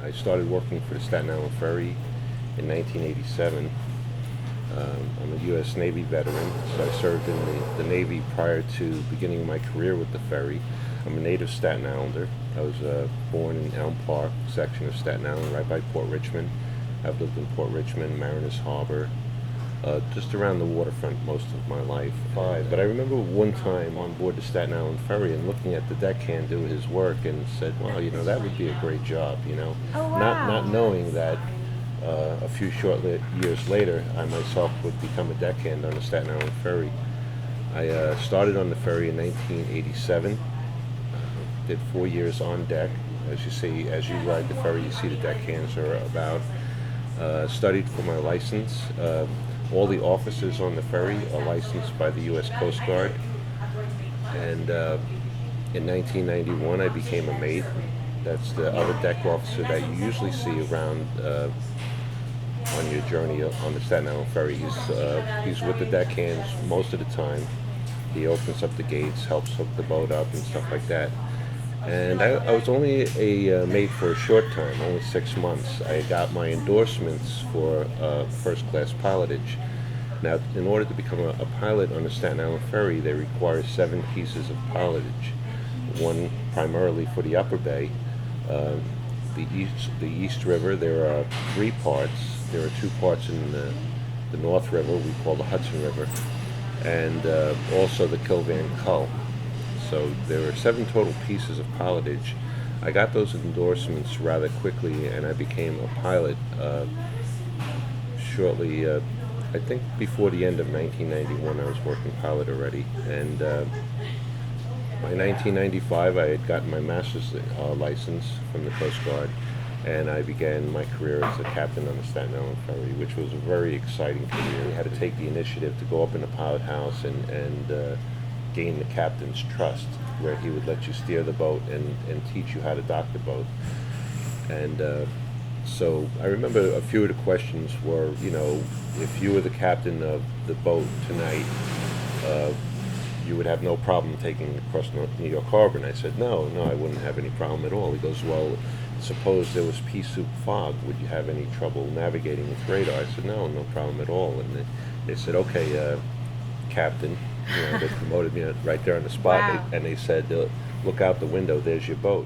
I started working for the Staten Island Ferry in 1987. I'm a U.S. Navy veteran, so I served in the Navy prior to beginning my career with the ferry. I'm a native Staten Islander. I was born in Elm Park section of Staten Island, right by Port Richmond. I've lived in Port Richmond, Mariners Harbor, just around the waterfront most of my life. But I remember one time on board the Staten Island Ferry and looking at the deckhand do his work and said, "Wow, that would be a great job." Oh, Not wow. knowing that a few years later, I myself would become a deckhand on the Staten Island Ferry. I started on the ferry in 1987. Did 4 years on deck. As you see, as you ride the ferry, you see the deckhands are about. Studied for my license. All the officers on the ferry are licensed by the U.S. Coast Guard. And in 1991, I became a mate. That's the other deck officer that you usually see around on your journey on the Staten Island Ferry. He's with the deckhands most of the time. He opens up the gates, helps hook the boat up, and stuff like that. And I was only a mate for a short time, only 6 months. I got my endorsements for first class pilotage. Now, in order to become a pilot on the Staten Island Ferry, they require 7 pieces of pilotage. One primarily for the upper bay, the East River. There are 3 parts. There are 2 parts in the North River, we call the Hudson River, and also the Kilvan Cull. So there are 7 total pieces of pilotage. I got those endorsements rather quickly, and I became a pilot shortly. I think before the end of 1991, I was working pilot already. And by 1995, I had gotten my master's license from the Coast Guard, and I began my career as a captain on the Staten Island Ferry, which was a very exciting career. I had to take the initiative to go up in the pilot house and gain the captain's trust, where he would let you steer the boat and teach you how to dock the boat. And so I remember a few of the questions were, if you were the captain of the boat tonight, you would have no problem taking it across New York Harbor. And I said, no, I wouldn't have any problem at all. He goes, well, suppose there was pea soup fog, would you have any trouble navigating with radar? I said, no problem at all. And they said, okay, Captain, they promoted me right there on the spot. Wow. And they said, look out the window, there's your boat.